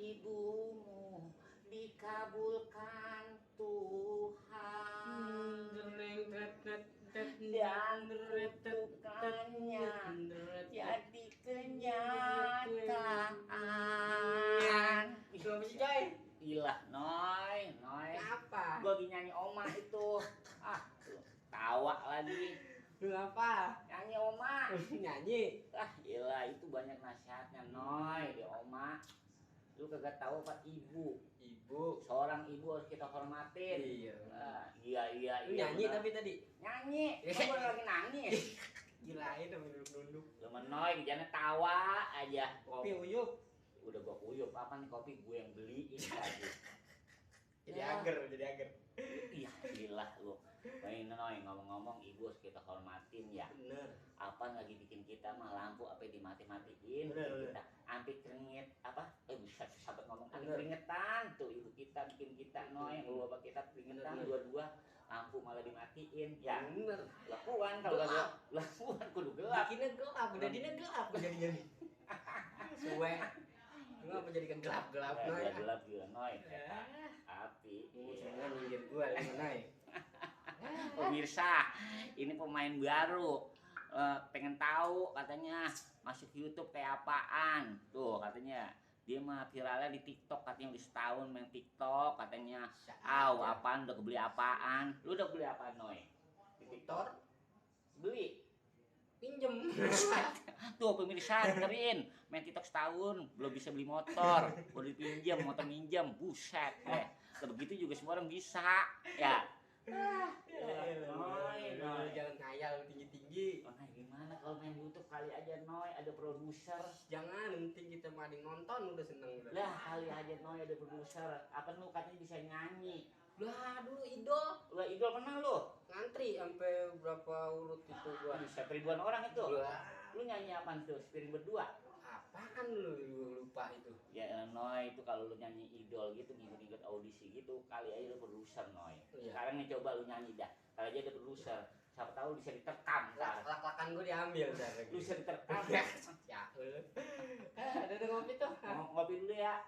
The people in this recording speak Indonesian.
ibumu dikabulkan Tuhan dan kutukannya jadi kenyataan. Belum sih Joy? Gila, Noy. Apa? Gua lagi nyanyi Oma itu. Tawa lagi. Lu apa? Nyanyi Oma. Nyanyi? Gila, itu banyak nasihatnya, Noy, di Oma. Lu kagak tahu apa ibu. Seorang ibu harus kita hormatin. Iya. Iya. Lu nyanyi bener. tapi tadi? Nyanyi. Gua lagi nangis. Gilain dong nunduk-nunduk. Lu Noy, jangan tawa aja. Kopi uyup. Udah gua uyup, apa nih kopi gue yang beliin lagi. Jadi ager. Iya, gila lu. Noy, ngomong-ngomong ibu harus kita hormatin ya. Bener. Apa lagi bikin kita mah lampu apa dimati-matiin. Bener. Kita ambil keringet apa? Bisa sahabat ngomong ambil keringetan tuh ibu kita bikin kita Noy, yang bapak kita keringetan dua-dua lampu malah dimatiin. Ya. Bener. Lakuan kalau kagak lakuan kudu gelap. Bikinnya gelap, udah dina gelap jadi. Suwe. Lu apa jadikan gelap-gelap Noy? Gelap juga Noy. Api. Jangan nyindir gua Noy. Pemirsa, ini pemain baru. Pengen tahu katanya masuk YouTube kayak apaan? Tuh katanya dia mah viralnya di TikTok, katanya udah setahun main TikTok katanya. Apaan udah kebeli apaan? Lu udah beli apaan Noy? Di TikTok? Beli. Pinjem. Tuh pemirsa dengerin, main TikTok setahun belum bisa beli motor, udah dipinjam motor minjem, buset deh. Begitu juga semua orang bisa, ya. Noy, jangan ngayal tinggi-tinggi. Noy gimana kalau main YouTube kali aja Noy ada produser. Jangan, penting kita maling nonton udah seneng. Lah kali aja Noy ada produser. Apa lu katanya bisa nyanyi? Lah dulu idol. Lah idol pernah lu? Ngantri sampai berapa urut itu gua. Bisa ribuan orang itu. Lah. Lu nyanyi apaan tuh? Spiring berdua? Apaan lu lupa itu? Ya Noy, itu kalau lu nyanyi idol gitu, ngikut-ngikut audisi gitu, kali aja lu produser Noy. Iya. Sekarang nih coba lu nyanyi dah. Kalau aja ada produser, siapa tahu bisa diterkam. Lak-lakan gua diambil dah. Lu bisa diterkam. Ya. Ada ngopi tuh. Ngopi dulu ya.